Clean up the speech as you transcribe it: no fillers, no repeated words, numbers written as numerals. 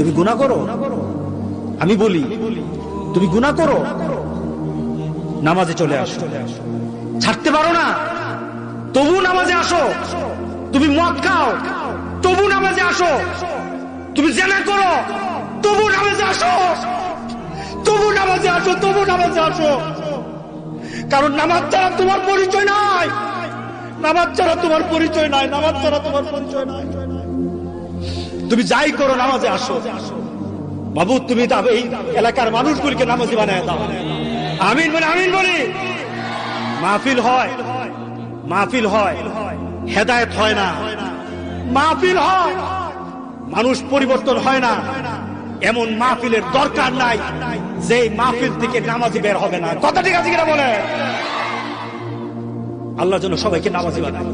তুমি গুনাহ করো, আমি বলি তুমি গুনাহ করো, নামাজে চলে আসো। ছাড়তে পারো না, তবু নামাজে আসো। তুমি মদ খাও, তবু নামাজে আসো। তুমি জেনা করো, তবু নামাজে আসো, তবু নামাজে আসো, তবু নামাজে আসো। কারণ নামাজ ছাড়া তোমার পরিচয় নাই, নামাজ ছাড়া তোমার পরিচয় নাই, নামাজ ছাড়া তোমার পরিচয় নাই। তুমি যাই করো, নামাজে আসো। বাবু তুমি এই এলাকার মানুষগুলিকে নামাজি বানায় দাও। আমিন বলি, আমিন বলি। মাহফিল হয়, মাহফিল হয়, হেদায়েত হয় না। মাহফিল হয়, মানুষ পরিবর্তন হয় না। এমন মাহফিলের দরকার নাই যে মাহফিল থেকে নামাজি বের হবে না। কথা ঠিক আছে কিনা বলে? আল্লাহ যেন সবাইকে নামাজি বানায়।